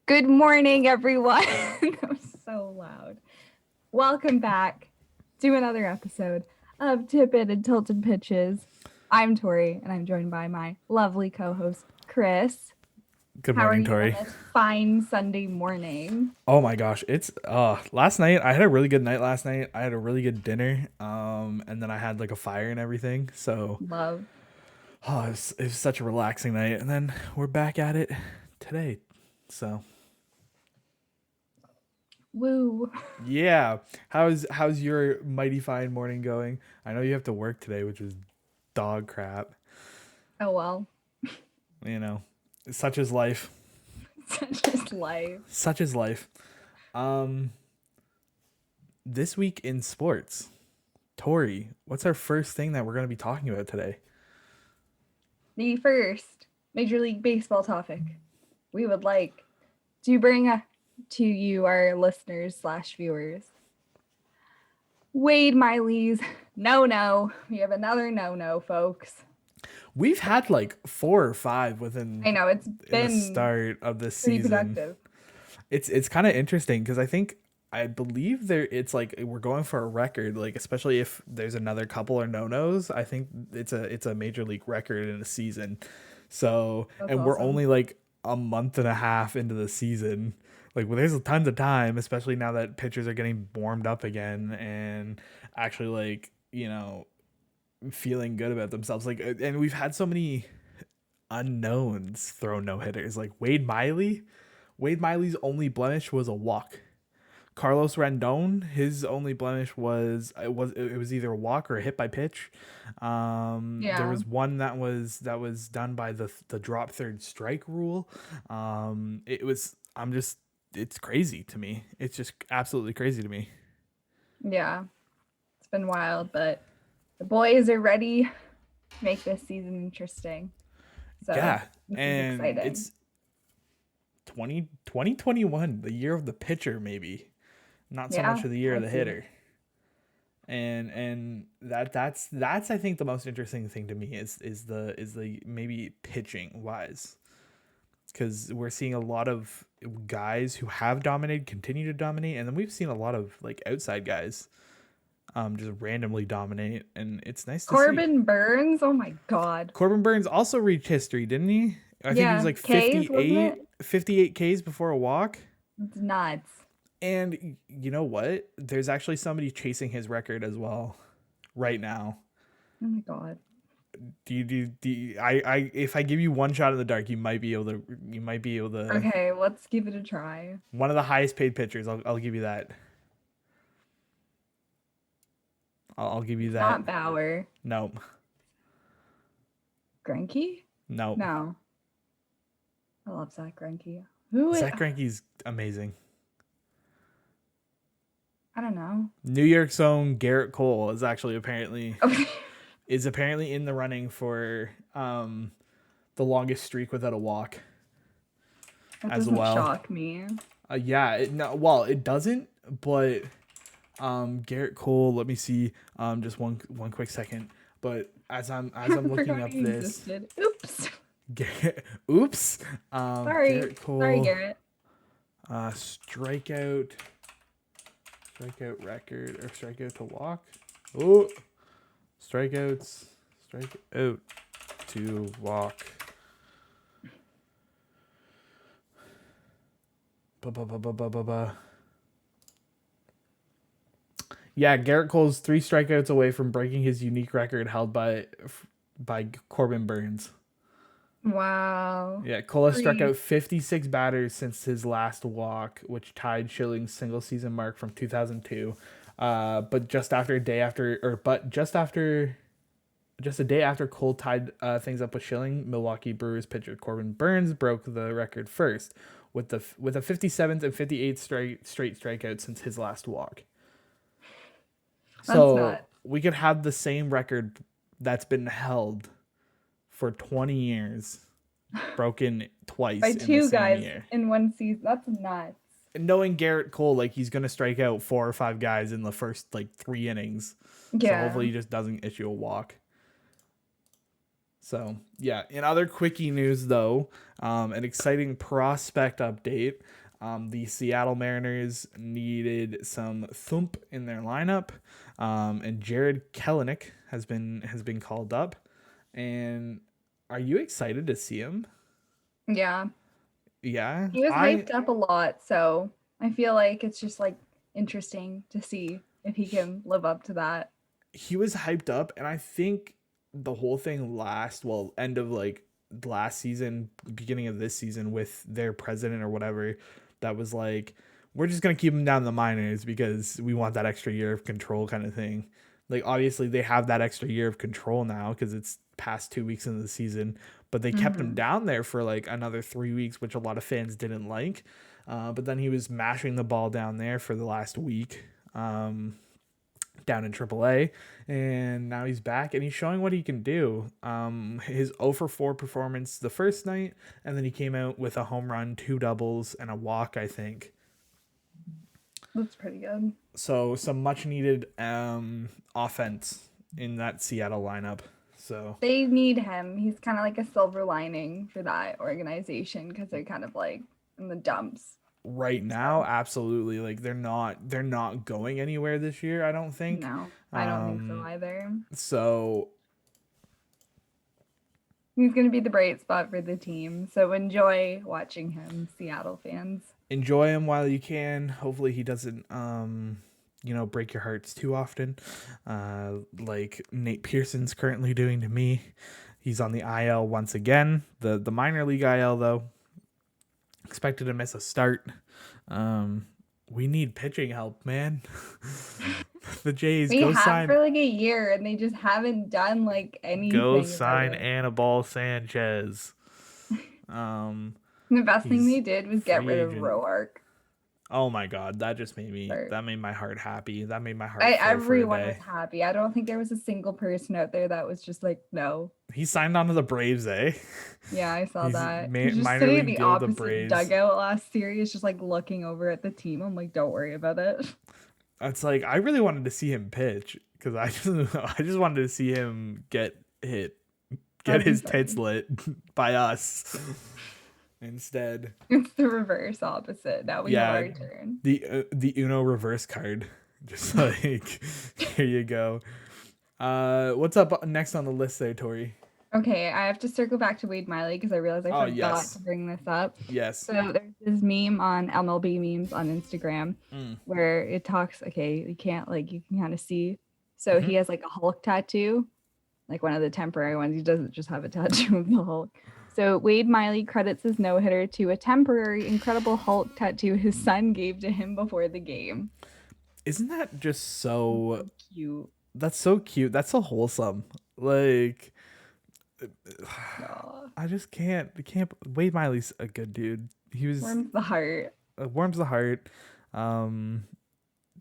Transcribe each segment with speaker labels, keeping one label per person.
Speaker 1: Good morning, everyone. That was so loud. Welcome back to another episode of Tippin and Tilted Pitches. I'm Tori, and I'm joined by my lovely co-host, Chris.
Speaker 2: Good
Speaker 1: How are
Speaker 2: morning,
Speaker 1: you on
Speaker 2: Tori.
Speaker 1: this fine Sunday morning?
Speaker 2: Oh my gosh, it's last night I had a really good night last night. I had a really good dinner. And then I had like a fire and everything. So
Speaker 1: Love.
Speaker 2: it was such a relaxing night. And then we're back at it today. So
Speaker 1: Woo.
Speaker 2: yeah. How's your mighty fine morning going? I know you have to work today, which is dog crap.
Speaker 1: Oh well.
Speaker 2: You know. Such is life.
Speaker 1: Such is life.
Speaker 2: Such is life. Um this week in sports. Tori, what's our first thing that we're going to be talking about today?
Speaker 1: The first Major League Baseball topic we would like to bring to you, our listeners / viewers. Wade Miley's no. We have another no, folks.
Speaker 2: We've had like 4 or 5
Speaker 1: I know it's
Speaker 2: in
Speaker 1: been
Speaker 2: the start of this
Speaker 1: pretty
Speaker 2: season.
Speaker 1: productive.
Speaker 2: It's kind of interesting because I believe it's like we're going for a record, like especially if there's another couple or no-nos. I think it's a major league record in a season. So
Speaker 1: That's
Speaker 2: and we're
Speaker 1: awesome.
Speaker 2: only like a month and a half into the season. Like well, there's tons of time, especially now that pitchers are getting warmed up again and actually like feeling good about themselves. Like and we've had so many unknowns throw no hitters. Like Wade Miley. Wade Miley's only blemish was a walk. Carlos Rendon, his only blemish was either a walk or a hit by pitch. There
Speaker 1: Yeah,
Speaker 2: was one that was done by the drop third strike rule. It was it's crazy to me. It's just absolutely crazy to me.
Speaker 1: yeah. It's been wild, but the boys are ready to make this season interesting. So
Speaker 2: Yeah,
Speaker 1: this is
Speaker 2: and
Speaker 1: exciting.
Speaker 2: it's 2021, the year of the pitcher, maybe not so much of the year of the hitter. And that's I think the most interesting thing to me is the maybe pitching wise, because we're seeing a lot of guys who have dominated continue to dominate, and then we've seen a lot of like outside guys just randomly dominate, and it's nice to see.
Speaker 1: Corbin Burns, oh my god.
Speaker 2: Corbin Burns also reached history, didn't he? I think he was like
Speaker 1: K's, wasn't it?
Speaker 2: 58 Ks before a walk.
Speaker 1: It's nuts.
Speaker 2: And you know what? There's actually somebody chasing his record as well right now.
Speaker 1: Oh my god.
Speaker 2: I if I give you one shot in the dark, you might be able to.
Speaker 1: Okay, let's give it a try.
Speaker 2: One of the highest paid pitchers. I'll give you that. I'll give you that.
Speaker 1: Not Bauer.
Speaker 2: Nope.
Speaker 1: Greinke?
Speaker 2: Nope.
Speaker 1: No. I love Zach Greinke.
Speaker 2: Zach Greinke's amazing.
Speaker 1: I don't know.
Speaker 2: New York's own Garrett Cole is actually apparently in the running for the longest streak without a walk.
Speaker 1: That
Speaker 2: as
Speaker 1: doesn't
Speaker 2: well.
Speaker 1: shock me.
Speaker 2: Yeah, it doesn't, but Garrett Cole, let me see just one quick second. But as I'm looking up this
Speaker 1: existed. Oops.
Speaker 2: Oops.
Speaker 1: Sorry.
Speaker 2: Garrett Cole,
Speaker 1: Sorry, Garrett.
Speaker 2: strikeout record or strikeout to walk. Oh, strikeout to walk. Yeah, Garrett Cole's 3 strikeouts away from breaking his unique record held by Corbin Burns.
Speaker 1: Wow.
Speaker 2: Yeah, Cole has struck out 56 batters since his last walk, which tied Schilling's single season mark from 2002. But just a day after Cole tied things up with Schilling, Milwaukee Brewers pitcher Corbin Burns broke the record first with a 57th and 58th straight strikeout since his last walk. So we could have the same record that's been held for 20 years, broken twice
Speaker 1: by
Speaker 2: in
Speaker 1: two
Speaker 2: the same
Speaker 1: guys
Speaker 2: year.
Speaker 1: in one season. That's nuts.
Speaker 2: And knowing Garrett Cole, like he's gonna strike out 4 or 5 guys in the first like 3 innings.
Speaker 1: Yeah.
Speaker 2: So hopefully he just doesn't issue a walk. So yeah, in other quickie news though, an exciting prospect update. The Seattle Mariners needed some thump in their lineup, and Jared Kelenik has been called up. And are you excited to see him?
Speaker 1: Yeah.
Speaker 2: Yeah,
Speaker 1: He was hyped up a lot, so I feel like it's just like interesting to see if he can live up to that.
Speaker 2: he was hyped up, and I think the whole thing end of like last season, beginning of this season with their president or whatever, that was like, we're just gonna keep him down in the minors because we want that extra year of control kind of thing. Like obviously they have that extra year of control now because it's past 2 weeks into the season, but they kept him down there for like another 3 weeks, which a lot of fans didn't like. But then he was mashing the ball down there for the last week. Down in AAA, and now he's back and he's showing what he can do. His 0 for 4 performance the first night, and then he came out with a home run, 2 doubles, and a walk, I think.
Speaker 1: That's pretty good.
Speaker 2: So some much needed offense in that Seattle lineup. So
Speaker 1: they need him. He's kind of like a silver lining for that organization because they're kind of like in the dumps.
Speaker 2: Right now, absolutely. Like they're not going anywhere this year, I don't think.
Speaker 1: No, I don't think so either.
Speaker 2: So
Speaker 1: he's going to be the bright spot for the team. So enjoy watching him, Seattle fans.
Speaker 2: Enjoy him while you can. Hopefully he doesn't break your hearts too often. Like Nate Pearson's currently doing to me. He's on the IL once again. The minor league IL though. Expected to miss a start. We need pitching help, man. The Jays
Speaker 1: we
Speaker 2: go
Speaker 1: have
Speaker 2: sign
Speaker 1: for like a year, and they just haven't done like anything.
Speaker 2: Go sign Anibal Sanchez.
Speaker 1: The best thing they did was get rid of Roark.
Speaker 2: Oh my god, that just made my heart happy. That made my heart.
Speaker 1: Everyone was happy. I don't think there was a single person out there that was just like, no.
Speaker 2: He signed on to the Braves, eh?
Speaker 1: Yeah, I saw that.
Speaker 2: He's
Speaker 1: just sitting in the opposite dugout last series, just like looking over at the team. I'm like, don't worry about it.
Speaker 2: It's like I really wanted to see him pitch because I just wanted to see him get hit, get his tits lit by us. Instead,
Speaker 1: it's the reverse opposite. Now we have our turn.
Speaker 2: The Uno reverse card. Just like here you go. What's up next on the list there, Tori?
Speaker 1: Okay, I have to circle back to Wade Miley because I realized I forgot to bring this up.
Speaker 2: Yes.
Speaker 1: So there's this meme on MLB memes on Instagram where it talks. Okay, you can kind of see. So he has like a Hulk tattoo, like one of the temporary ones. He doesn't just have a tattoo of the Hulk. So Wade Miley credits his no-hitter to a temporary Incredible Hulk tattoo his son gave to him before the game.
Speaker 2: Isn't that just so
Speaker 1: cute?
Speaker 2: That's so cute. That's so wholesome. Like, I just can't. Wade Miley's a good dude. He was
Speaker 1: warms the heart.
Speaker 2: Warms the heart.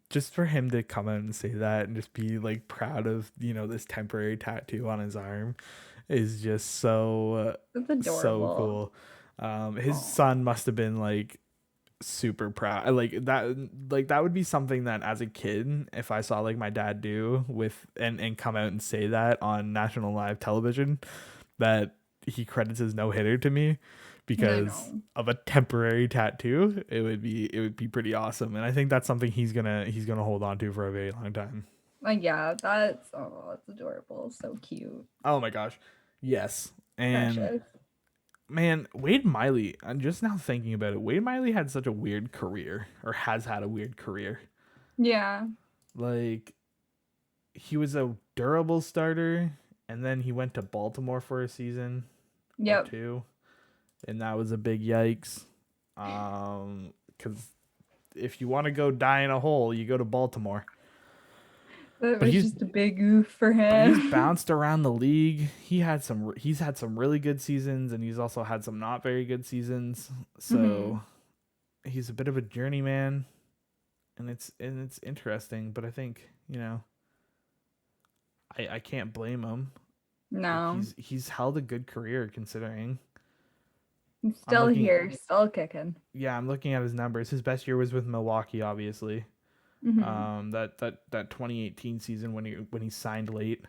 Speaker 2: Just for him to come out and say that and just be like proud of this temporary tattoo on his arm is just so cool. His son must have been like super proud. Like that would be something that as a kid, if I saw like my dad do with and come out and say that on national live television, that he credits his no-hitter to me because of a temporary tattoo, it would be pretty awesome. And I think that's something he's gonna hold on to for a very long time.
Speaker 1: Yeah, that's adorable. So cute.
Speaker 2: Oh my gosh. Yes. And
Speaker 1: precious.
Speaker 2: Man, Wade Miley, I'm just now thinking about it. Wade Miley had such a weird career, or has had a weird career.
Speaker 1: Yeah.
Speaker 2: Like, he was a durable starter, and then he went to Baltimore for a season or two, and that was a big yikes. Because if you want to go die in a hole, you go to Baltimore.
Speaker 1: That was just a big oof for him.
Speaker 2: He's bounced around the league. He's had some really good seasons, and he's also had some not very good seasons. So he's a bit of a journeyman, and it's interesting. But I think I can't blame him.
Speaker 1: No,
Speaker 2: he's held a good career considering.
Speaker 1: He's still here, still kicking.
Speaker 2: Yeah, I'm looking at his numbers. His best year was with Milwaukee, obviously. That 2018 season when he signed late,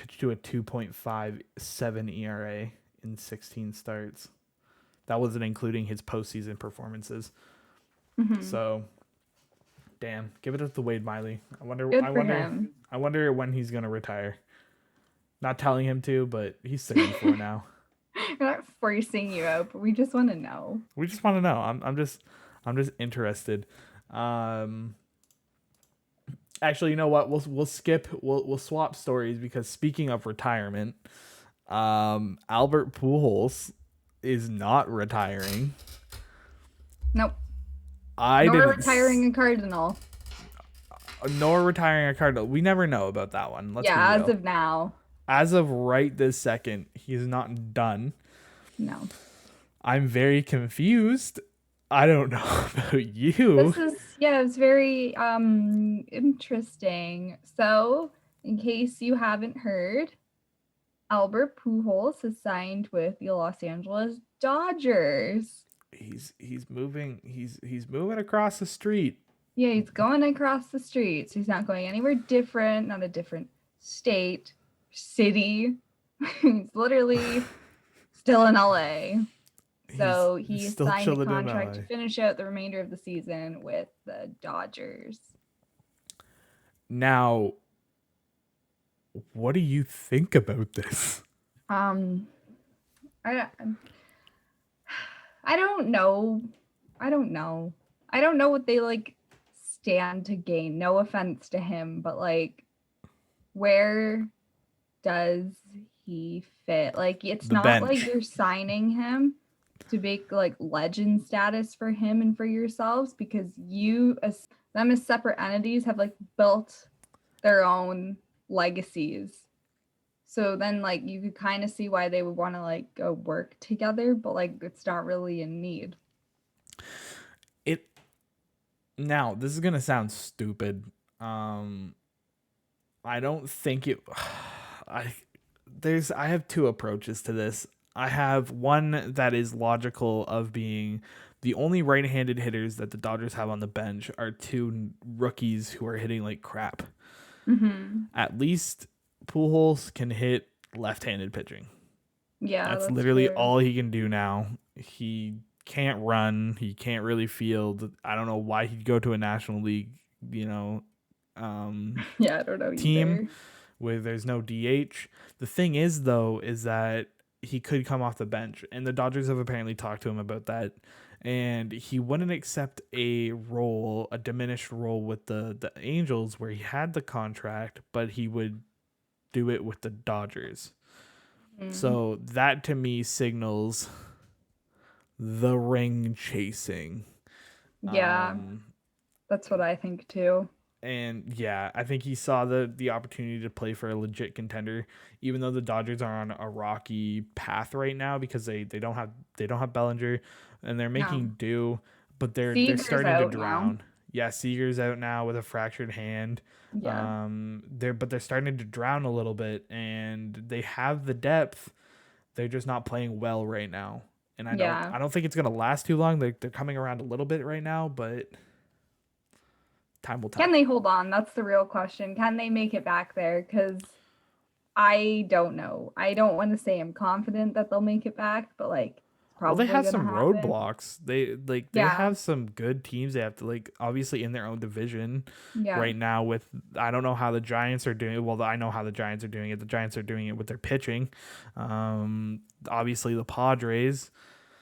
Speaker 2: pitched to a 2.57 ERA in 16 starts. That wasn't including his postseason performances.
Speaker 1: Mm-hmm.
Speaker 2: So, damn, give it up to Wade Miley.
Speaker 1: Him.
Speaker 2: I wonder when he's gonna retire. Not telling him to, but he's 34 now.
Speaker 1: We're not forcing you out, but we just want to know.
Speaker 2: We just want to know. I'm just interested. Actually, you know what? We'll skip. We'll swap stories because speaking of retirement, Albert Pujols is not retiring.
Speaker 1: Nope.
Speaker 2: Nor
Speaker 1: retiring a Cardinal.
Speaker 2: Nor retiring a Cardinal. We never know about that one. Let's be real.
Speaker 1: As of now.
Speaker 2: As of right this second, he's not done.
Speaker 1: No.
Speaker 2: I'm very confused. I don't know about you.
Speaker 1: It's very interesting. So, in case you haven't heard, Albert Pujols has signed with the Los Angeles Dodgers.
Speaker 2: He's moving. He's moving across the street.
Speaker 1: Yeah, he's going across the street. So he's not going anywhere different, not a different state, city. He's literally still in LA. So he signed a contract to finish out the remainder of the season with the Dodgers.
Speaker 2: Now, what do you think about this?
Speaker 1: I don't know. I don't know what they like stand to gain. No offense to him, but like, where does he fit? Like, it's not like you're signing him to make like legend status for him and for yourselves, because you as them as separate entities have like built their own legacies. So then like you could kind of see why they would want to like go work together, but like it's not really a need.
Speaker 2: Now, this is gonna sound stupid. I don't think it I have two approaches to this. I have one that is logical of being the only right-handed hitters that the Dodgers have on the bench are two rookies who are hitting like crap.
Speaker 1: Mm-hmm.
Speaker 2: At least Pujols can hit left-handed pitching.
Speaker 1: Yeah,
Speaker 2: that's literally all he can do now. He can't run. He can't really field. I don't know why he'd go to a National League, I don't know team
Speaker 1: either.
Speaker 2: Where there's no DH. The thing is, though, is that he could come off the bench, and the Dodgers have apparently talked to him about that, and he wouldn't accept a diminished role with the Angels where he had the contract, but he would do it with the Dodgers. So that to me signals the ring chasing.
Speaker 1: Yeah, that's what I think too.
Speaker 2: And yeah, I think he saw the opportunity to play for a legit contender, even though the Dodgers are on a rocky path right now because they don't have Bellinger, and they're making do, but they're starting to drown. Now. Yeah, Seager's out now with a fractured hand.
Speaker 1: Yeah.
Speaker 2: They're starting to drown a little bit, and they have the depth. They're just not playing well right now. And I don't think it's gonna last too long. They're coming around a little bit right now, but time will tell.
Speaker 1: Can they hold on? That's the real question. Can they make it back there? Because I don't know. I don't want to say I'm confident that they'll make it back, but like probably
Speaker 2: they have some roadblocks. They have some good teams. They have to like obviously in their own division right now. With I don't know how the Giants are doing. Well, I know how the Giants are doing it. The Giants are doing it with their pitching. Obviously the Padres.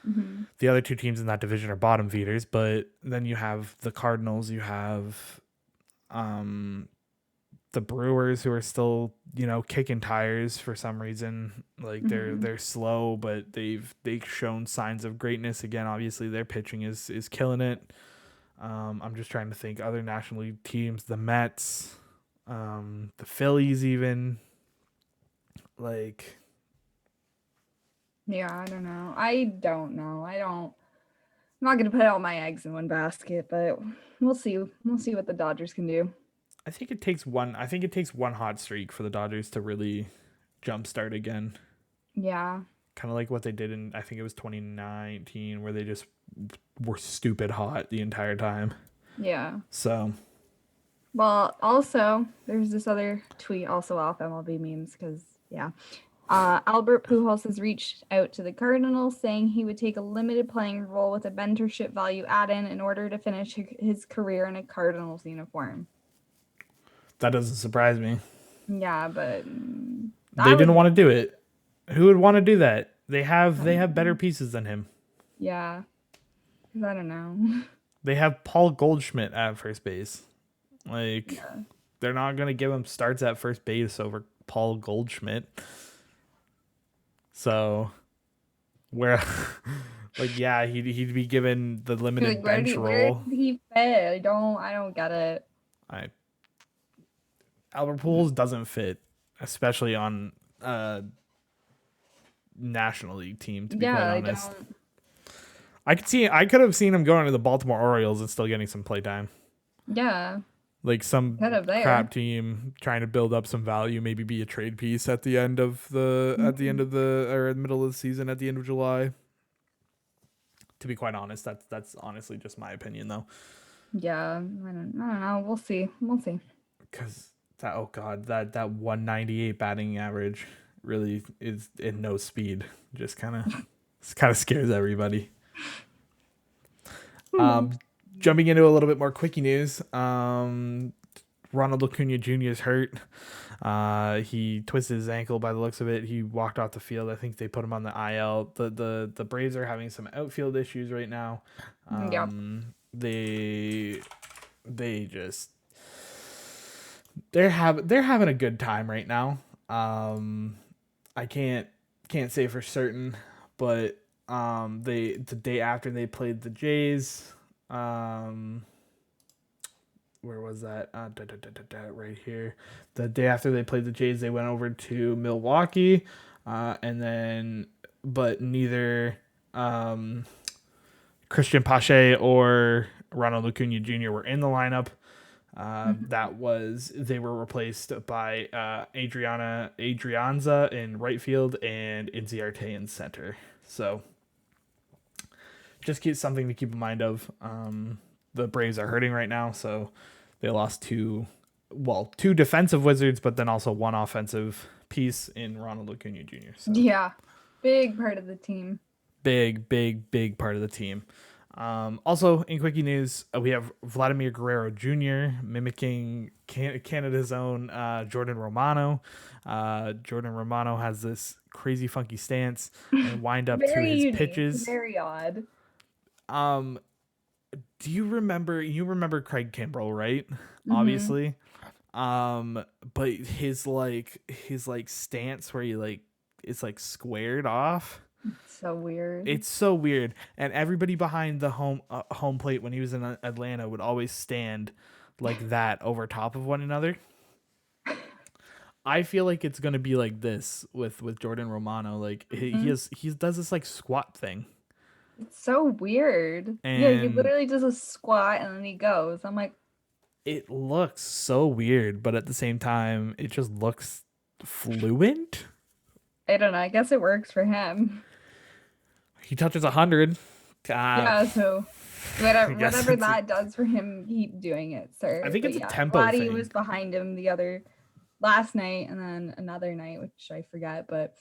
Speaker 2: Mm-hmm. The other two teams in that division are bottom feeders, but then you have the Cardinals, you have the Brewers, who are still, kicking tires for some reason. Like they're slow, but they've shown signs of greatness again. Obviously their pitching is killing it. I'm just trying to think other National League teams, the Mets, the Phillies even. Like
Speaker 1: yeah, I don't know. I'm not going to put all my eggs in one basket, but we'll see. We'll see what the Dodgers can do.
Speaker 2: I think it takes one hot streak for the Dodgers to really jumpstart again.
Speaker 1: Yeah.
Speaker 2: Kind of like what they did in, I think it was 2019, where they just were stupid hot the entire time.
Speaker 1: Yeah.
Speaker 2: So
Speaker 1: Well, also, there's this other tweet also off MLB memes because, yeah. Albert Pujols has reached out to the Cardinals saying he would take a limited playing role with a mentorship value add-in in order to finish his career in a Cardinals uniform.
Speaker 2: That doesn't surprise me.
Speaker 1: Yeah, but
Speaker 2: They
Speaker 1: I
Speaker 2: didn't
Speaker 1: would,
Speaker 2: want to do it. Who would want to do that? They have better pieces than him.
Speaker 1: yeah, because I don't know.
Speaker 2: They have Paul Goldschmidt at first base. Like,
Speaker 1: Yeah.
Speaker 2: they're not gonna give him starts at first base over Paul Goldschmidt. So where, like, yeah, he'd be given the limited
Speaker 1: Like, where
Speaker 2: bench
Speaker 1: where
Speaker 2: role.
Speaker 1: did he fit? I don't get it.
Speaker 2: I Albert Pujols doesn't fit, especially on a National League team. To be quite
Speaker 1: Yeah, I
Speaker 2: honest,
Speaker 1: don't.
Speaker 2: I could have seen him going to the Baltimore Orioles and still getting some play time.
Speaker 1: Yeah,
Speaker 2: Like some
Speaker 1: could have there.
Speaker 2: crap team trying to build up some value, maybe be a trade piece at the end of the
Speaker 1: Mhm.
Speaker 2: or in the middle of the season at the end of July. To be quite honest, that's honestly just my opinion though.
Speaker 1: Yeah, I don't know. We'll see. We'll see.
Speaker 2: Because that, oh god, that 198 batting average really is in no speed. Just kind of scares everybody.
Speaker 1: Hmm.
Speaker 2: Jumping into a little bit more quickie news. Ronald Acuna Jr. is hurt. He twisted his ankle by the looks of it. He walked off the field. I think they put him on the IL. The Braves are having some outfield issues right now.
Speaker 1: Yep.
Speaker 2: They just they're having a good time right now. I can't say for certain, but they the day after they played the Jays, where was that? Right here. The day after they played the Jays, they went over to Milwaukee, and then but neither Christian Pache or Ronald Acuna Jr. were in the lineup. They were replaced by Adrianza in right field and Inciarte in center. So just something to keep in mind of. The Braves are hurting right now, so they lost two defensive wizards, but then also one offensive piece in Ronald Acuna Jr. So
Speaker 1: Yeah, big part of the team.
Speaker 2: big part of the team. Also, in quickie news, we have Vladimir Guerrero Jr. mimicking Canada's own Jordan Romano. Jordan Romano has this crazy funky stance and wind up to
Speaker 1: Very
Speaker 2: his
Speaker 1: unique,
Speaker 2: pitches.
Speaker 1: very odd.
Speaker 2: Um, do you remember? You remember Craig Campbell, right?
Speaker 1: Hmm.
Speaker 2: Obviously. But his stance where he it's like squared off.
Speaker 1: So weird.
Speaker 2: It's so weird, and everybody behind the home plate when he was in Atlanta would always stand like that over top of one another. I feel like it's gonna be like this with Jordan Romano. Like
Speaker 1: Mhm.
Speaker 2: he does this like squat thing,
Speaker 1: It's so weird. Yeah, he
Speaker 2: and
Speaker 1: literally does a squat and then he goes. I'm like,
Speaker 2: it looks so weird, but at the same time, it just looks fluent.
Speaker 1: I don't know. I guess it works for him.
Speaker 2: He touches 100. Uh,
Speaker 1: Yeah, so
Speaker 2: I
Speaker 1: whatever
Speaker 2: guess
Speaker 1: whatever that does for him, keep doing it,
Speaker 2: I
Speaker 1: sir.
Speaker 2: think
Speaker 1: But
Speaker 2: it's a
Speaker 1: yeah,
Speaker 2: tempo
Speaker 1: Vladdy
Speaker 2: thing.
Speaker 1: was behind him the other last night and then another night, which I forget, but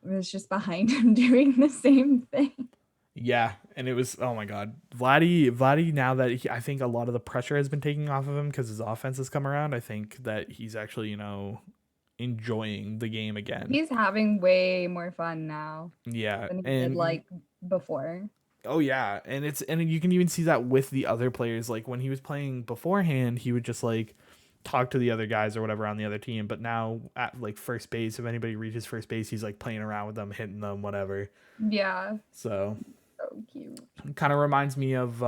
Speaker 1: it was just behind him doing the same thing.
Speaker 2: Yeah, and it was, oh my god, Vladdy. Now that I think a lot of the pressure has been taken off of him because his offense has come around. I think that he's actually enjoying the game again.
Speaker 1: He's having way more fun now
Speaker 2: Yeah,
Speaker 1: than he did
Speaker 2: and
Speaker 1: like before.
Speaker 2: oh yeah, and you can even see that with the other players. Like when he was playing beforehand, he would just like talk to the other guys or whatever on the other team. But now at like first base, if anybody reaches first base, he's like playing around with them, hitting them, whatever.
Speaker 1: Yeah,
Speaker 2: So
Speaker 1: so cute.
Speaker 2: it kind of reminds me of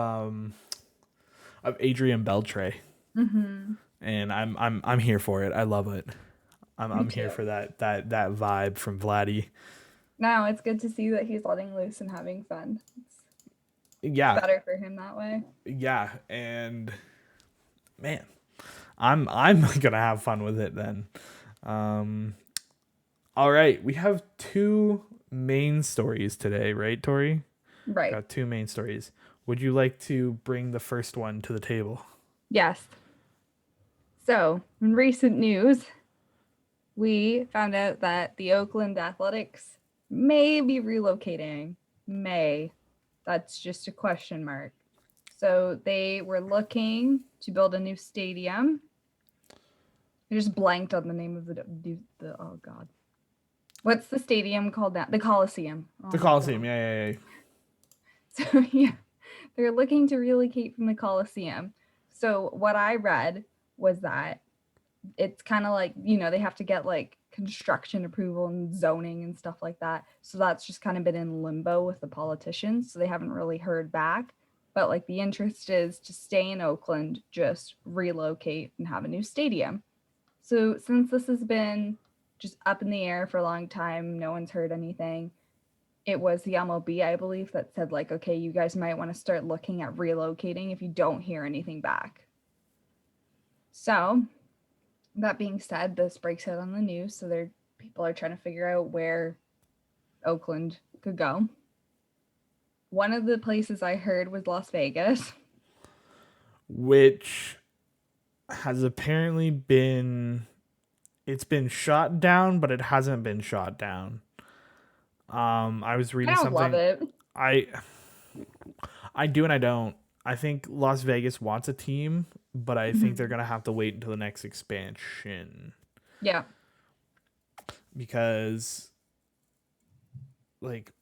Speaker 2: Adrian Beltre,
Speaker 1: Hmm.
Speaker 2: and I'm here for it. I love it.
Speaker 1: Me
Speaker 2: I'm here
Speaker 1: too.
Speaker 2: for that vibe from Vladdy.
Speaker 1: Now it's good to see that he's letting loose and having fun. It's
Speaker 2: Yeah,
Speaker 1: better for him that way.
Speaker 2: yeah, and man, I'm gonna have fun with it then. Um, all right, we have two main stories today, right, Tori?
Speaker 1: Right.
Speaker 2: Got two main stories. Would you like to bring the first one to the table?
Speaker 1: Yes. So, in recent news, we found out that the Oakland Athletics may be relocating. May. That's just a question mark. So, they were looking to build a new stadium. I just blanked on the name of the oh god. What's the stadium called now? The Coliseum. Oh
Speaker 2: The
Speaker 1: my
Speaker 2: Coliseum,
Speaker 1: god.
Speaker 2: yeah.
Speaker 1: So yeah, they're looking to relocate from the Coliseum. So what I read was that it's kind of like, they have to get like construction approval and zoning and stuff like that. So that's just kind of been in limbo with the politicians. So they haven't really heard back. But like the interest is to stay in Oakland, just relocate and have a new stadium. So since this has been just up in the air for a long time, no one's heard anything. It was the MLB, I believe, that said like, okay, you guys might want to start looking at relocating if you don't hear anything back. So that being said, this breaks out on the news, so people are trying to figure out where Oakland could go. One of the places I heard was Las Vegas.
Speaker 2: Which has apparently been shot down, but it hasn't been shot down. I was reading
Speaker 1: I don't love
Speaker 2: something.
Speaker 1: it.
Speaker 2: I do and I don't. I think Las Vegas wants a team, but I think they're gonna have to wait until the next expansion.
Speaker 1: Yeah.
Speaker 2: Because like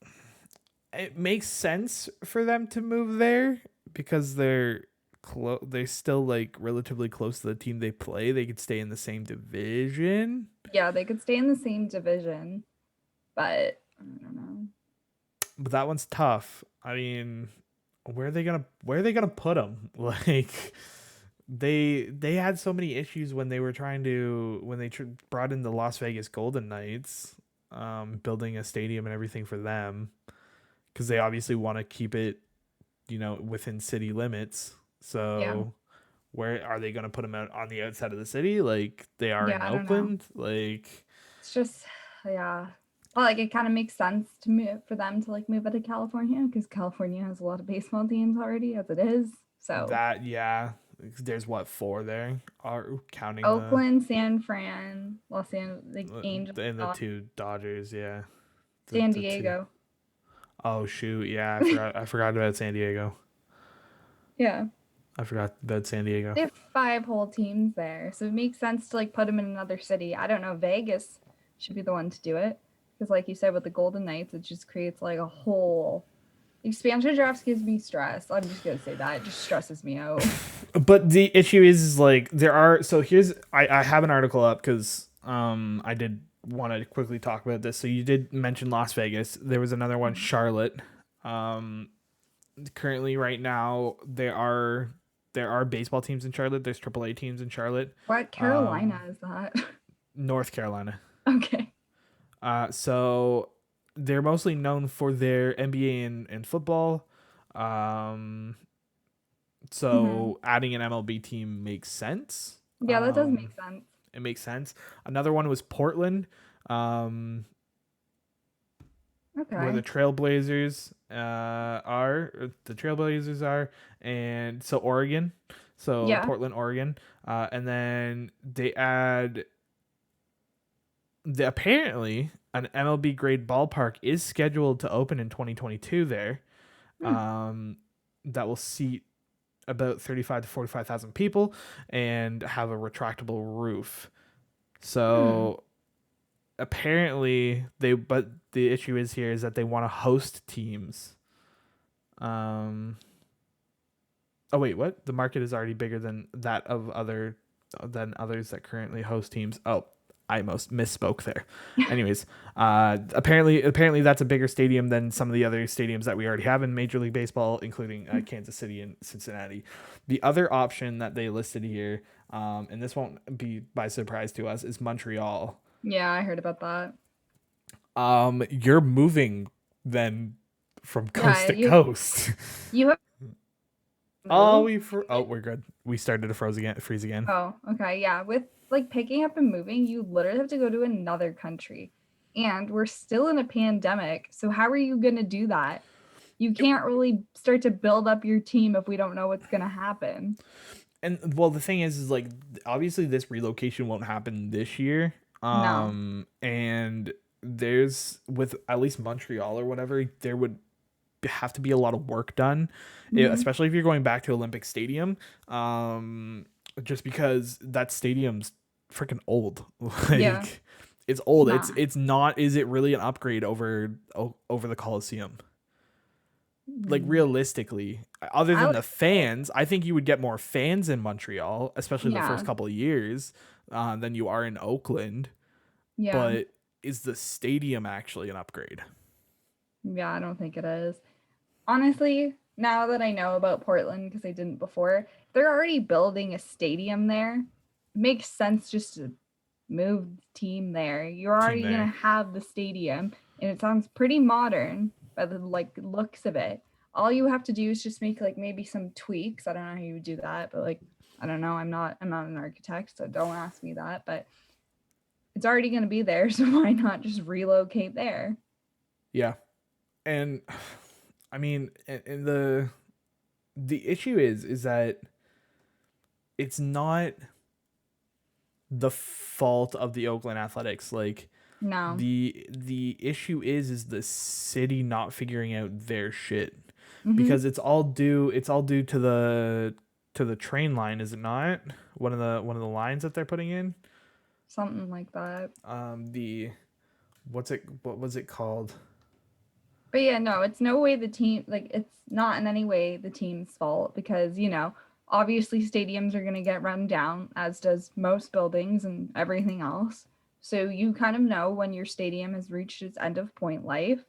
Speaker 2: it makes sense for them to move there because they're still like relatively close to the team they play. They could stay in the same division.
Speaker 1: Yeah, they could stay in the same division, but I don't know.
Speaker 2: But that one's tough. I mean, where are they gonna put them? Like they had so many issues when they were brought in the Las Vegas Golden Knights, building a stadium and everything for them, because they obviously want to keep it, within city limits. So
Speaker 1: Yeah.
Speaker 2: where are they going to put them out on the outside of the city like they are in
Speaker 1: I don't know.
Speaker 2: Oakland? Like
Speaker 1: It's just, yeah. Well, like it kind of makes sense to move for them to like move out of California because California has a lot of baseball teams already as it is. So
Speaker 2: that, yeah. There's what, four there? Are counting
Speaker 1: Oakland, San Fran, Los Angeles, the Angels,
Speaker 2: and the two Dodgers, yeah.
Speaker 1: San
Speaker 2: The two.
Speaker 1: Diego.
Speaker 2: Oh shoot, yeah, I forgot about San Diego.
Speaker 1: Yeah.
Speaker 2: I forgot about San Diego.
Speaker 1: They have 5 whole teams there. So it makes sense to like put them in another city. I don't know. Vegas should be the one to do it. Because like you said, with the Golden Knights, it just creates like a whole expansion drafts gives me stress. I'm just gonna say that. It just stresses me out.
Speaker 2: But the issue is like there are I have an article up because I did want to quickly talk about this. So you did mention Las Vegas. There was another one, Charlotte. Currently right now there are baseball teams in Charlotte. There's AAA teams in Charlotte.
Speaker 1: What Carolina is that?
Speaker 2: North Carolina.
Speaker 1: Okay.
Speaker 2: So they're mostly known for their NBA and football. So adding an MLB team makes sense.
Speaker 1: Yeah, that does make sense.
Speaker 2: It makes sense. Another one was Portland, where the Trailblazers are. The Trailblazers are, and so Oregon,
Speaker 1: Yeah.
Speaker 2: Portland, Oregon, and then they add. Apparently, an MLB grade ballpark is scheduled to open in 2022 there. That will seat about 35 to 45,000 people and have a retractable roof. So apparently but the issue is that they want to host teams. Oh wait, what? The market is already bigger than that of than others that currently host teams. Oh, I misspoke there. Anyways, apparently that's a bigger stadium than some of the other stadiums that we already have in Major League Baseball, including Kansas City and Cincinnati. The other option that they listed here, and this won't be by surprise to us, is Montreal.
Speaker 1: Yeah, I heard about that.
Speaker 2: You're moving then from coast to coast.
Speaker 1: You have.
Speaker 2: We're good. We started to freeze again.
Speaker 1: Oh, okay. Yeah. With like picking up and moving, you literally have to go to another country. And we're still in a pandemic. So how are you going to do that? You can't really start to build up your team if we don't know what's going to happen.
Speaker 2: And well, the thing is like obviously this relocation won't happen this year.
Speaker 1: No.
Speaker 2: And there's with at least Montreal or whatever, there would have to be a lot of work done,
Speaker 1: Hmm.
Speaker 2: especially if you're going back to Olympic Stadium. Um, just because that stadium's freaking old.
Speaker 1: Yeah,
Speaker 2: Like it's
Speaker 1: it's
Speaker 2: old. It's
Speaker 1: not.
Speaker 2: it's not. Is it really an upgrade over the Coliseum? Like
Speaker 1: Mm.
Speaker 2: realistically, other
Speaker 1: I
Speaker 2: than
Speaker 1: would
Speaker 2: the
Speaker 1: say,
Speaker 2: fans, I think you would get more fans in Montreal, especially the
Speaker 1: yeah,
Speaker 2: first couple of years, than you are in Oakland.
Speaker 1: yeah,
Speaker 2: But is the stadium actually an upgrade?
Speaker 1: yeah. I don't think it is. Honestly, now that I know about Portland, because I didn't before, they're already building a stadium there. It makes sense just to move the team there. You're
Speaker 2: Team
Speaker 1: already gonna
Speaker 2: there.
Speaker 1: have the stadium, and it sounds pretty modern by the like looks of it. All you have to do is just make like maybe some tweaks. I don't know how you would do that, but like I don't know. I'm not an architect, so don't ask me that. But it's already gonna be there, so why not just relocate there?
Speaker 2: Yeah. And I mean, and the issue is that it's not the fault of the Oakland Athletics. Like
Speaker 1: No.
Speaker 2: the issue is the city not figuring out their shit,
Speaker 1: Mm-hmm.
Speaker 2: because it's all due to the train line, is it not? One of the lines that they're putting in.
Speaker 1: Something like that.
Speaker 2: The what was it called?
Speaker 1: But yeah, no, it's no way the team, like, it's not in any way the team's fault because, obviously stadiums are going to get run down, as does most buildings and everything else. So you kind of know when your stadium has reached its end of point life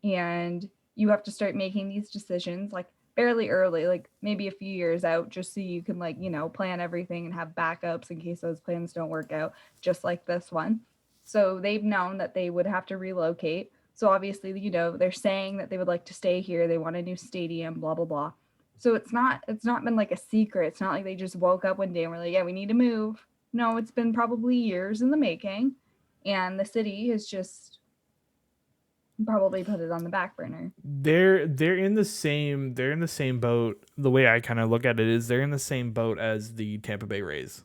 Speaker 1: and you have to start making these decisions like fairly early, like maybe a few years out, just so you can, like, plan everything and have backups in case those plans don't work out, just like this one. So they've known that they would have to relocate. So obviously, they're saying that they would like to stay here. They want a new stadium, blah blah blah. So it's not been like a secret. It's not like they just woke up one day and were like, yeah, we need to move. No, it's been probably years in the making, and the city has just probably put it on the back burner.
Speaker 2: They're in the same boat. The way I kind of look at it is they're in the same boat as the Tampa Bay Rays.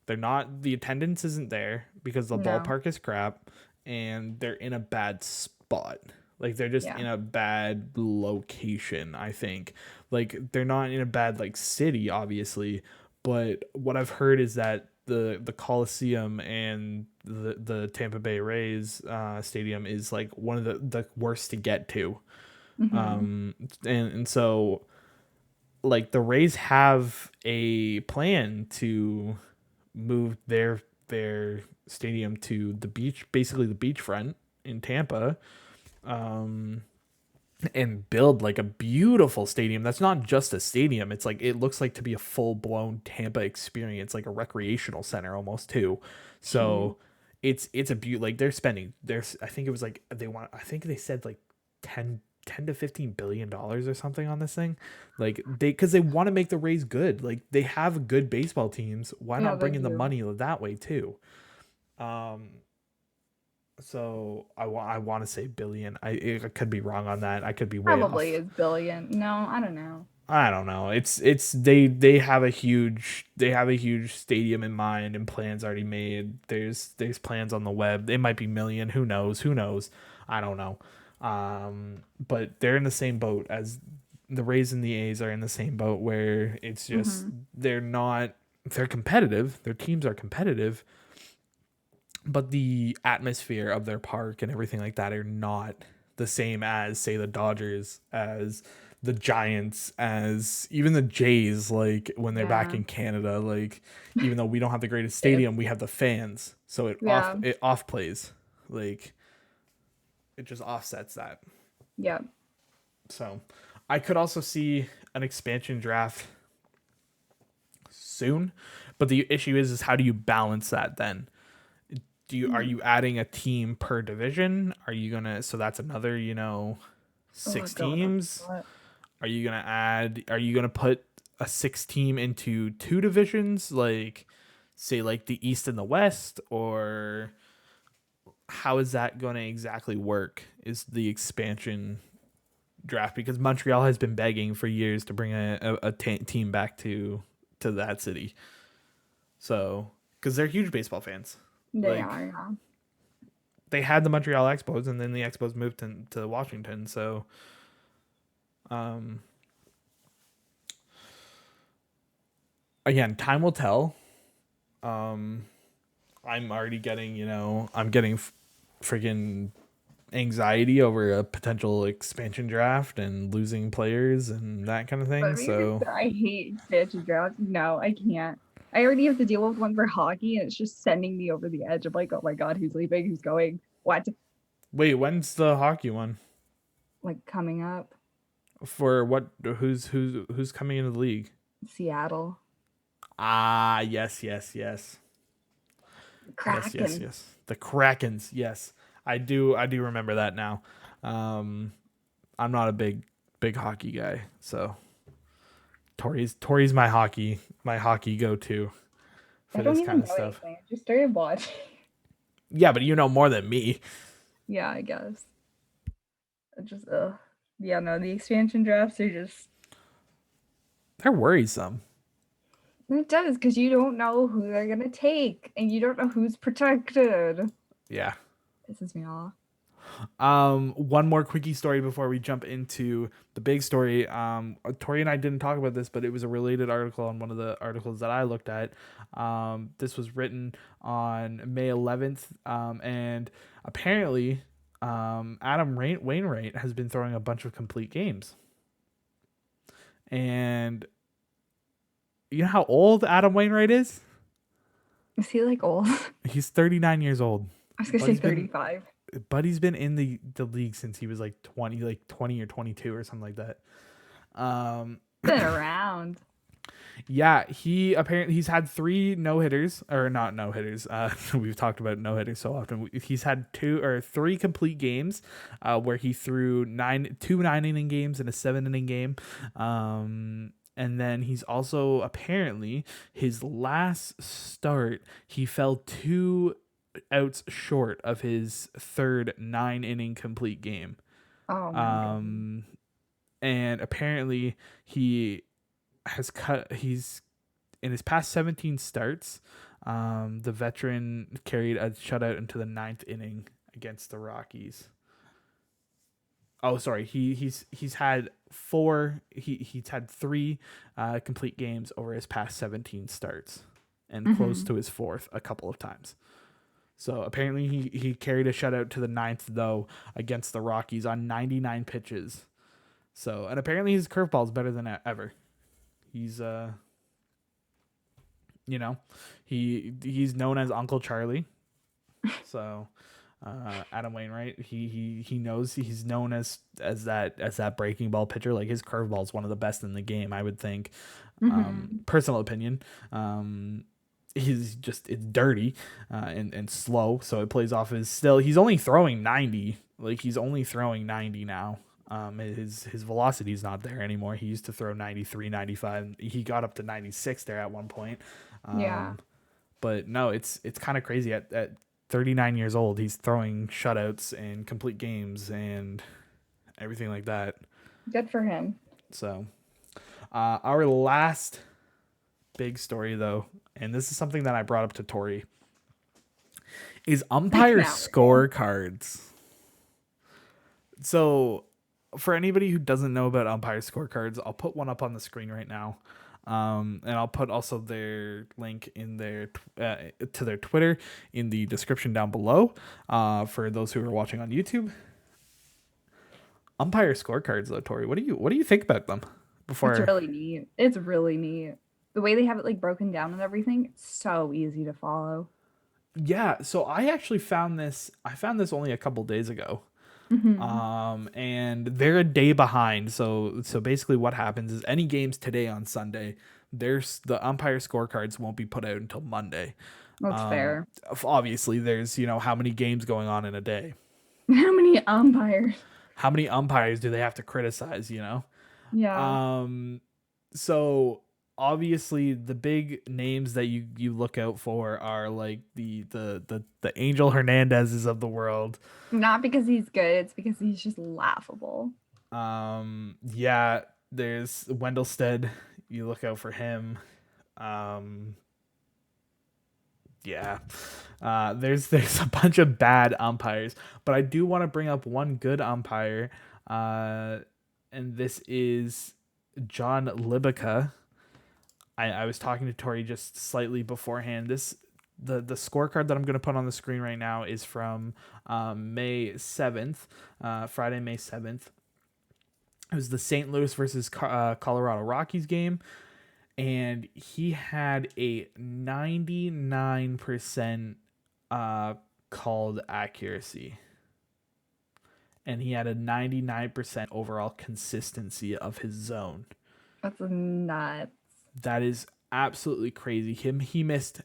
Speaker 2: They're not The attendance isn't there because the
Speaker 1: No.
Speaker 2: ballpark is crap, and they're in a bad spot. Like they're just
Speaker 1: Yeah.
Speaker 2: in a bad location, I think. Like they're not in a bad like city obviously, but what I've heard is that the Coliseum and the Tampa Bay Rays stadium is like one of the worst to get to.
Speaker 1: Mm-hmm.
Speaker 2: Um and so like the Rays have a plan to move their stadium to the beach, basically the beachfront in Tampa, um, and build like a beautiful stadium. That's not just a stadium. It's like it looks like to be a full blown Tampa experience, like a recreational center almost too.
Speaker 1: Jeez.
Speaker 2: So it's a beaut. Like they're spending. There's I think it was like they want. I think they said like 10 to $15 billion or something on this thing, like because they want to make the Rays good. Like they have good baseball teams, why
Speaker 1: Yeah,
Speaker 2: not
Speaker 1: they
Speaker 2: bring in the
Speaker 1: do.
Speaker 2: money that way too? um so I want to say billion. I could be wrong on that. I could be way
Speaker 1: Probably
Speaker 2: off.
Speaker 1: is billion. No, I don't know.
Speaker 2: I don't know. It's they have a huge stadium in mind and plans already made. There's plans on the web. It might be million. Who knows? I don't know. But they're in the same boat as the Rays and the A's are in the same boat where it's just
Speaker 1: Mm-hmm.
Speaker 2: they're competitive. Their teams are competitive, but the atmosphere of their park and everything like that are not the same as say the Dodgers, as the Giants, as even the Jays, like when they're back
Speaker 1: Yeah.
Speaker 2: in Canada. Like even though we don't have the greatest
Speaker 1: If
Speaker 2: stadium, we have the fans, so it off
Speaker 1: yeah.
Speaker 2: it off plays. Like it just offsets that.
Speaker 1: Yeah.
Speaker 2: So I could also see an expansion draft soon, but the issue is how do you balance that then? Are
Speaker 1: Hmm.
Speaker 2: you adding a team per division? Are you gonna So that's another,
Speaker 1: Oh
Speaker 2: six
Speaker 1: god, that's
Speaker 2: teams?
Speaker 1: a lot.
Speaker 2: Are you gonna put a six team into two divisions, like say like the East and the West? Or how is that gonna exactly work? Is the expansion draft, because Montreal has been begging for years to bring a team back to to that city. So, because they're huge baseball fans.
Speaker 1: They
Speaker 2: Like,
Speaker 1: are, yeah.
Speaker 2: they had the Montreal Expos, and then the Expos moved to Washington. So, again, time will tell. I'm already getting, I'm getting freaking anxiety over a potential expansion draft and losing players and that kind of thing. So,
Speaker 1: I hate expansion drafts. No, I can't. I already have to deal with one for hockey, and it's just sending me over the edge. I'm like, oh my god, who's leaving? Who's going? What?
Speaker 2: wait, when's the hockey one?
Speaker 1: Like coming up,
Speaker 2: For what? Who's coming into the league?
Speaker 1: Seattle,
Speaker 2: Ah, yes, yes, yes. Yes, yes,
Speaker 1: Kraken.
Speaker 2: yes. The Krakens. Yes, I do remember that now. Um, I'm not a big hockey guy, so Tori's my hockey go to
Speaker 1: I
Speaker 2: for
Speaker 1: don't
Speaker 2: this
Speaker 1: even
Speaker 2: kind of
Speaker 1: know
Speaker 2: stuff.
Speaker 1: anything. I just started watching.
Speaker 2: Yeah, but you know more than me.
Speaker 1: Yeah, I guess. Just yeah, no, the expansion drafts are just
Speaker 2: They're worrisome.
Speaker 1: it does because you don't know who they're gonna take and you don't know who's protected.
Speaker 2: Yeah.
Speaker 1: Pisses me off.
Speaker 2: One more quickie story before we jump into the big story. Tori and I didn't talk about this, but it was a related article on one of the articles that I looked at. This was written on May 11th, and apparently, Adam Wainwright has been throwing a bunch of complete games. And you know how old Adam Wainwright is?
Speaker 1: Is he like old?
Speaker 2: He's 39 years old.
Speaker 1: I was gonna
Speaker 2: But
Speaker 1: say
Speaker 2: he's been
Speaker 1: 35.
Speaker 2: Buddy's been in the league since he was like 20 or 22 or something like that.
Speaker 1: Been around.
Speaker 2: Yeah, he's had 3 no-hitters, or not no-hitters. We've talked about no-hitters so often. He's had 2 or 3 complete games, where he threw 2 9-inning games and a 7-inning game. And then he's also, apparently, his last start, he fell 2 outs short of his third 9-inning complete game.
Speaker 1: Oh my god.
Speaker 2: And apparently he's in his past 17 starts, the veteran carried a shutout into the 9th inning against the Rockies. Oh, sorry. He's had 3 complete games over his past 17 starts, and close to his 4th a couple of times. So apparently he carried a shutout to the 9th, though, against the Rockies on 99 pitches. So, and apparently his curveball is better than ever. He's he's known as Uncle Charlie. So, Adam Wainwright, he knows he's known as that breaking ball pitcher. Like, his curveball is one of the best in the game, I would think. Personal opinion. It's dirty, and slow, so it plays off his still. He's only throwing 90. Like, he's only throwing 90 now. His velocity is not there anymore. He used to throw 93, 95. He got up to 96 there at one point.
Speaker 1: Yeah.
Speaker 2: But no, it's kind of crazy. At 39 years old, he's throwing shutouts and complete games and everything like that.
Speaker 1: Good for him.
Speaker 2: So, our last big story, though, and this is something that I brought up to Tori, is umpire scorecards. So, for anybody who doesn't know about umpire scorecards, I'll put one up on the screen right now. And I'll put also their link in their to their Twitter in the description down below, for those who are watching on YouTube. Umpire scorecards, though, Tori, what do you think about them?
Speaker 1: It's really neat. It's really neat. The way they have it like broken down and everything, it's so easy to follow.
Speaker 2: Yeah, so I actually found this only a couple days ago. And they're a day behind. So basically what happens is any games today on Sunday, the umpire scorecards won't be put out until Monday.
Speaker 1: That's fair.
Speaker 2: Obviously there's, how many games going on in a day.
Speaker 1: How many umpires?
Speaker 2: How many umpires do they have to criticize,
Speaker 1: Yeah.
Speaker 2: So obviously the big names that you look out for are like the Angel Hernandezes of the world.
Speaker 1: Not because he's good, it's because he's just laughable.
Speaker 2: Yeah, there's Wendelstead. You look out for him. Yeah, there's a bunch of bad umpires, but I do want to bring up one good umpire, uh, and this is John Libica. I was talking to Tori just slightly beforehand. The scorecard that I'm going to put on the screen right now is from May 7th, Friday, May 7th. It was the St. Louis versus Colorado Rockies game, and he had a 99% called accuracy, and he had a 99% overall consistency of his zone.
Speaker 1: That's nuts.
Speaker 2: That is absolutely crazy. He missed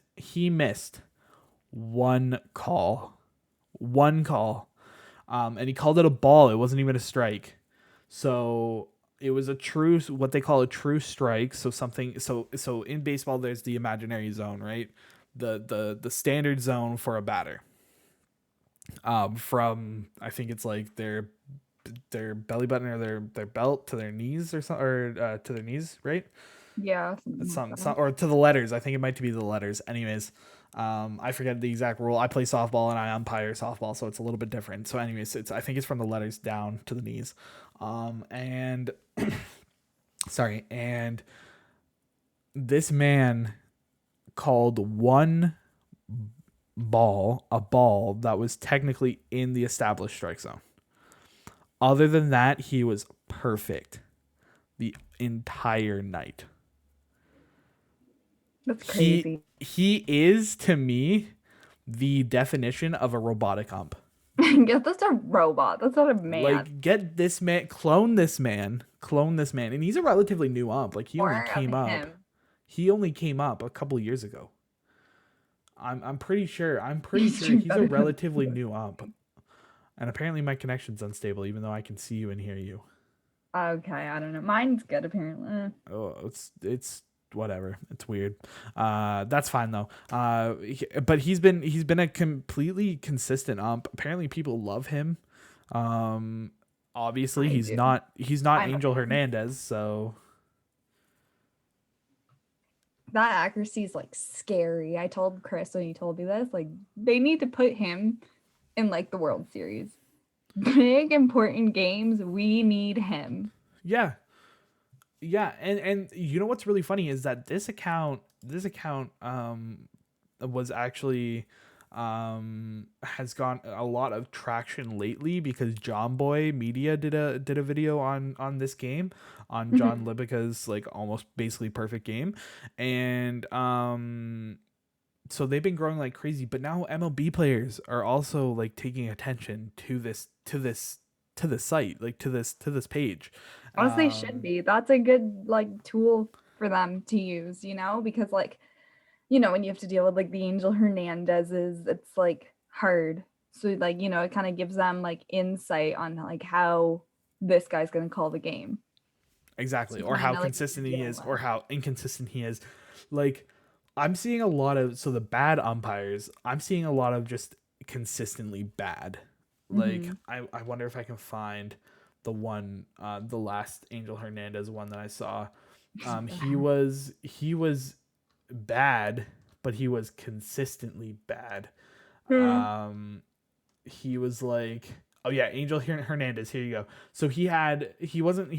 Speaker 2: one call. And he called it a ball. It wasn't even a strike. So it was what they call a true strike. So in baseball, there's the imaginary zone, right? The standard zone for a batter. From, I think it's like their belly button or their belt to their knees or something, or to their knees, right?
Speaker 1: Yeah.
Speaker 2: Some or to the letters. I think it might be the letters. Anyways, I forget the exact rule. I play softball and I umpire softball, so it's a little bit different. So anyways, I think it's from the letters down to the knees. And sorry, and this man called one a ball that was technically in the established strike zone. Other than that, he was perfect the entire night.
Speaker 1: That's crazy.
Speaker 2: He is, to me, the definition of a robotic ump.
Speaker 1: Yeah, that's a robot. That's not a man.
Speaker 2: Like, get this man, clone this man, and he's a relatively new ump. Like, he only came up a couple of years ago. I'm pretty sure he's a relatively new ump. And apparently my connection's unstable, even though I can see you and hear you.
Speaker 1: Okay, I don't know. Mine's good apparently.
Speaker 2: Oh, it's whatever. It's weird. That's fine though. But he's been a completely consistent ump. Apparently people love him. Obviously he's not Angel Hernandez, so
Speaker 1: that accuracy is like scary. I told Chris when he told me this, like they need to put him in like the World Series. Big important games, we need him.
Speaker 2: Yeah. Yeah, and you know what's really funny is that this account was actually has gotten a lot of traction lately because John Boy Media did a video on this game, on John Libica's like almost basically perfect game, and so they've been growing like crazy. But now MLB players are also like taking attention to this site, like to this page.
Speaker 1: As they should be. That's a good like tool for them to use, because like, when you have to deal with like the Angel Hernandez's, it's like hard. So like, it kind of gives them like insight on like how this guy's gonna call the game.
Speaker 2: Exactly. Or how consistent he is, or how inconsistent he is. Like, I'm seeing a lot of the bad umpires, I'm seeing a lot of just consistently bad. Like, I wonder if I can find the one, the last Angel Hernandez one that I saw. He was bad, but he was consistently bad. He was like, oh yeah, Angel Hernandez, here you go. So he wasn't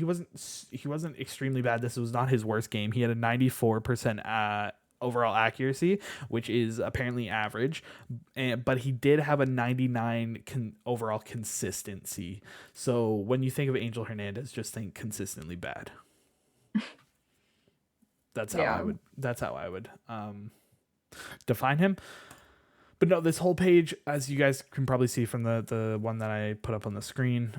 Speaker 2: extremely bad. This was not his worst game. He had a 94% overall accuracy, which is apparently average, but he did have a 99 overall consistency. So when you think of Angel Hernandez, just think consistently bad. That's how I would define him. But no, this whole page, as you guys can probably see from the one that I put up on the screen,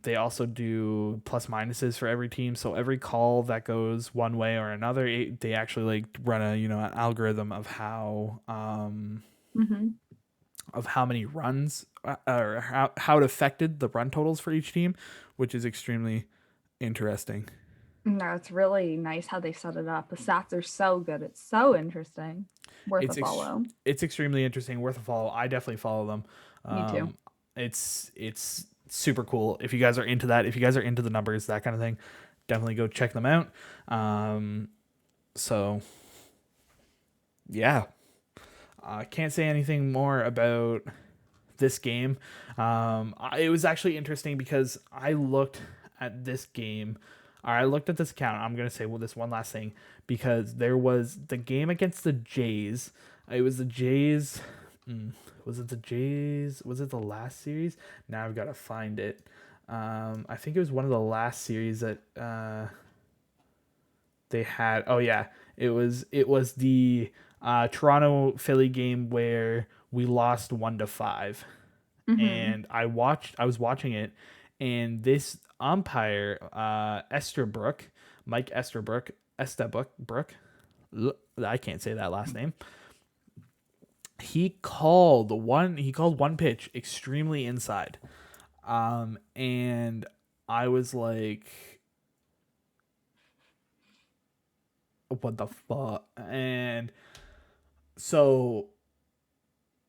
Speaker 2: they also do plus minuses for every team. So every call that goes one way or another, they actually like run an algorithm of how of how many runs or how it affected the run totals for each team, which is extremely interesting.
Speaker 1: No, it's really nice how they set it up. The stats are so good. It's so interesting. Worth a follow.
Speaker 2: It's extremely interesting. Worth a follow. I definitely follow them.
Speaker 1: Me too.
Speaker 2: It's super cool. If you guys are into that, if you guys are into the numbers, that kind of thing, definitely go check them out. So Yeah. Can't say anything more about this game. It was actually interesting because I looked at this game. Or I looked at this account. I'm gonna say this one last thing because there was the game against the Jays. It was the Jays. Was it the Jays? Was it the last series? Now I've got to find it. I think it was one of the last series that they had. Oh yeah, it was the Toronto Philly game where we lost 1-5,
Speaker 1: Mm-hmm.
Speaker 2: and I was watching it, and this umpire, Mike Estabrook, I can't say that last name. He called one pitch extremely inside. And I was like, what the fuck? And so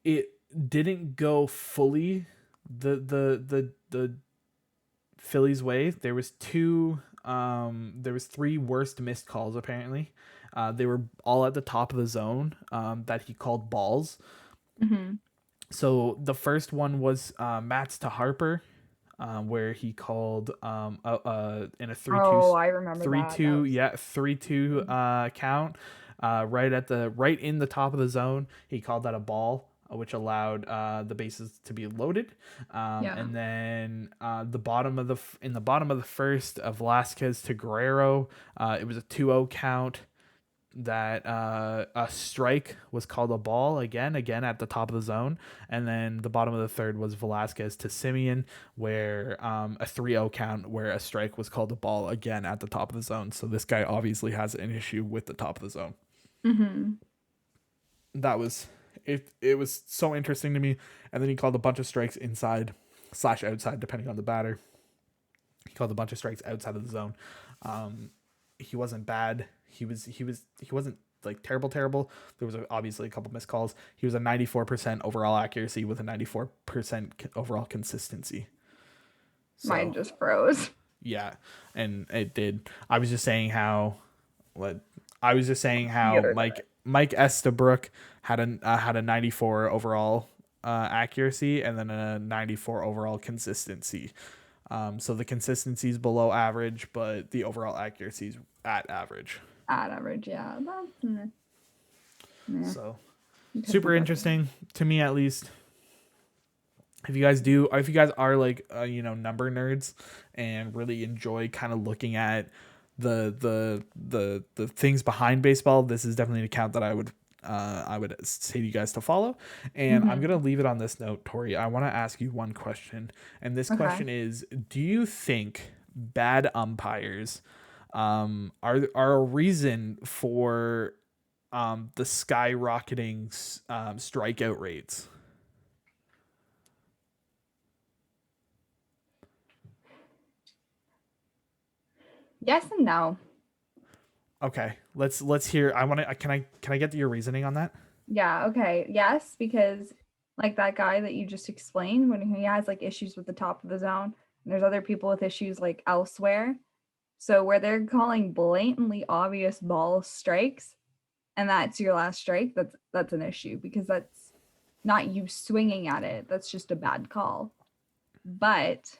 Speaker 2: it didn't go fully the Phillies way. There was three worst missed calls apparently. They were all at the top of the zone that he called balls.
Speaker 1: Mm-hmm.
Speaker 2: So the first one was Mats to Harper, where he called in a 3-2,
Speaker 1: Oh, I remember that. That
Speaker 2: 3-2,
Speaker 1: was.
Speaker 2: yeah, 3-2 count, right in the top of the zone. He called that a ball, which allowed the bases to be loaded.
Speaker 1: Yeah.
Speaker 2: And then in the bottom of the first, of Velasquez to Guerrero, it was a 2-0 count that a strike was called a ball again at the top of the zone, and then the bottom of the third was Velasquez to Simeon, where a 3-0 count where a strike was called a ball again at the top of the zone. So this guy obviously has an issue with the top of the zone.
Speaker 1: Mm-hmm.
Speaker 2: That was it. It was so interesting to me. And then he called a bunch of strikes inside / outside depending on the batter. He called a bunch of strikes outside of the zone. He wasn't bad. He wasn't like terrible. There was obviously a couple missed calls. He was a 94% overall accuracy with a 94% overall consistency.
Speaker 1: Mine
Speaker 2: So
Speaker 1: just froze.
Speaker 2: yeah, and it did. I was just saying how what I was just saying
Speaker 1: The
Speaker 2: how
Speaker 1: other
Speaker 2: Mike Estabrook had a 94 overall accuracy and then a 94 overall consistency. So the consistency is below average, but the overall accuracy is at average.
Speaker 1: At average, yeah. That's nah.
Speaker 2: So
Speaker 1: You could be
Speaker 2: super
Speaker 1: better.
Speaker 2: interesting to me, at least. If you guys are like number nerds and really enjoy kind of looking at the things behind baseball, this is definitely an account that I would say to you guys to follow. And I'm
Speaker 1: Mm-hmm.
Speaker 2: gonna leave it on this note, Tori. I want to ask you one question, and this
Speaker 1: Okay.
Speaker 2: question is: do you think bad umpires are a reason for the skyrocketing strikeout rates?
Speaker 1: Yes and no.
Speaker 2: Okay, let's hear. Can I get your reasoning on that?
Speaker 1: Yeah, okay. Yes, because like that guy that you just explained, when he has like issues with the top of the zone, and there's other people with issues like elsewhere. So where they're calling blatantly obvious ball strikes, and that's your last strike, that's an issue because that's not you swinging at it. That's just a bad call. But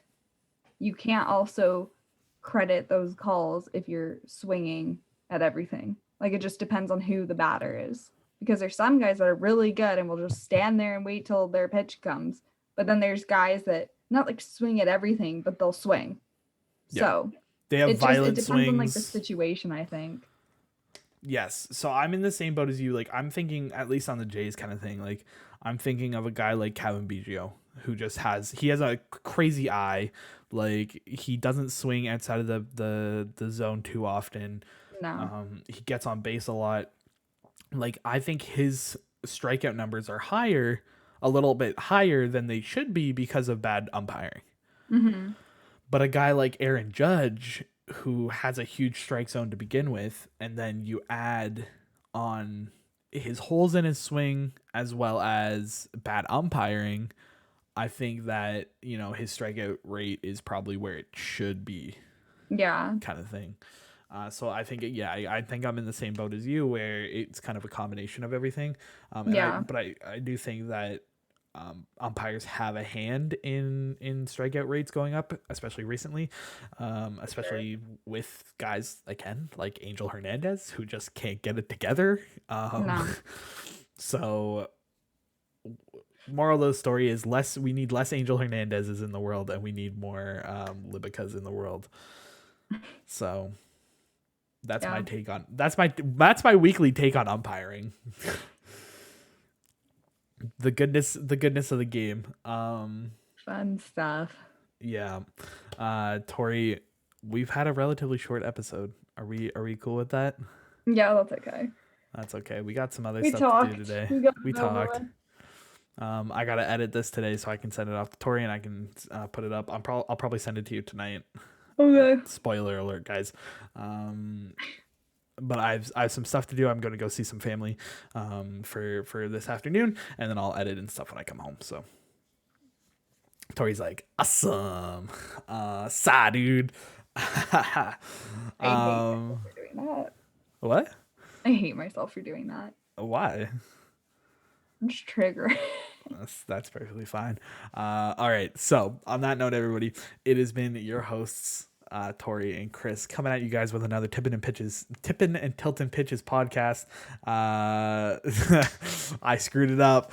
Speaker 1: you can't also credit those calls if you're swinging at everything. Like it just depends on who the batter is. Because there's some guys that are really good and will just stand there and wait till their pitch comes. But then there's guys that not like swing at everything, but they'll swing.
Speaker 2: Yeah,
Speaker 1: So
Speaker 2: they have
Speaker 1: it
Speaker 2: violent
Speaker 1: depends on like the
Speaker 2: swings.
Speaker 1: situation, I think.
Speaker 2: Yes. So I'm in the same boat as you. Like I'm thinking at least on the Jays kind of thing. Like I'm thinking of a guy like Kevin Biggio who just has a crazy eye. Like he doesn't swing outside of the zone too often.
Speaker 1: No.
Speaker 2: He gets on base a lot. Like I think his strikeout numbers are a little bit higher than they should be because of bad umpiring.
Speaker 1: Mm-hmm.
Speaker 2: But a guy like Aaron Judge, who has a huge strike zone to begin with, and then you add on his holes in his swing as well as bad umpiring, I think that, his strikeout rate is probably where it should be,
Speaker 1: Yeah.
Speaker 2: kind of thing. So I think, I think I'm in the same boat as you, where it's kind of a combination of everything.
Speaker 1: Yeah.
Speaker 2: But I do think that umpires have a hand in strikeout rates going up, especially recently, especially with guys like Angel Hernandez, who just can't get it together.
Speaker 1: No.
Speaker 2: So moral of the story is we need less Angel Hernandez's in the world, and we need more Libicas in the world. So that's my take on that's my weekly take on umpiring. the goodness of the game.
Speaker 1: Fun stuff.
Speaker 2: Yeah. Tori, we've had a relatively short episode. Are we cool with that?
Speaker 1: Yeah, that's okay.
Speaker 2: That's okay. We got some other
Speaker 1: We
Speaker 2: stuff
Speaker 1: talked.
Speaker 2: to do today.
Speaker 1: We got
Speaker 2: We
Speaker 1: it over
Speaker 2: talked.
Speaker 1: with.
Speaker 2: I gotta edit this today so I can send it off to Tori, and I can put it up. I'll probably send it to you tonight.
Speaker 1: Okay.
Speaker 2: Spoiler alert, guys. But I have some stuff to do. I'm going to go see some family for this afternoon, and then I'll edit and stuff when I come home. So Tori's like, awesome. Sigh, dude.
Speaker 1: I hate myself for doing that.
Speaker 2: What?
Speaker 1: I hate myself for doing that.
Speaker 2: Why?
Speaker 1: I'm just triggering.
Speaker 2: That's perfectly fine. All right. So on that note, everybody, it has been your hosts, Tori and Chris, coming at you guys with another Tippin and Tiltin Pitches podcast. I screwed it up.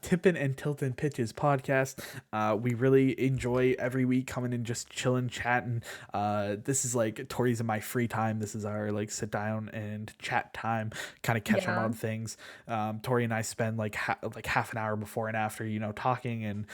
Speaker 2: Tippin and Tiltin Pitches podcast. We really enjoy every week coming and just chilling, chatting. This is like Tori's in my free time. This is our like sit down and chat time, kind of catch up on things. Tori and I spend like half an hour before and after, talking and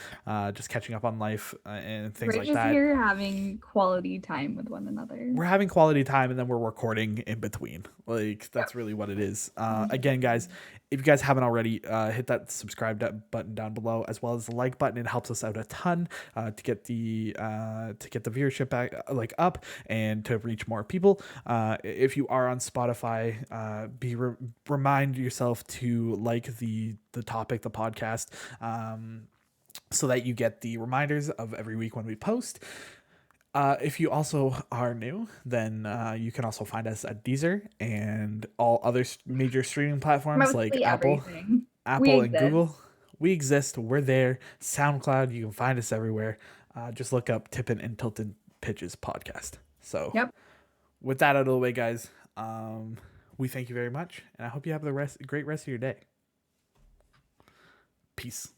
Speaker 2: just catching up on life and things like that.
Speaker 1: We're just here having quality time with one another.
Speaker 2: We're having quality time, and then we're recording in between. Like, that's really what it is. Again, guys, if you guys haven't already, hit that subscribe button down below, as well as the like button. It helps us out a ton to get the viewership back up and to reach more people. If you are on Spotify, remind yourself to like the topic, the podcast, so that you get the reminders of every week when we post. If you also are new, then you can also find us at Deezer and all other major streaming platforms like Apple and Google. We exist. We're there. SoundCloud. You can find us everywhere. Just look up Tippin and Tiltin Pitches podcast. So with that out of the way, guys, we thank you very much, and I hope you have great rest of your day. Peace.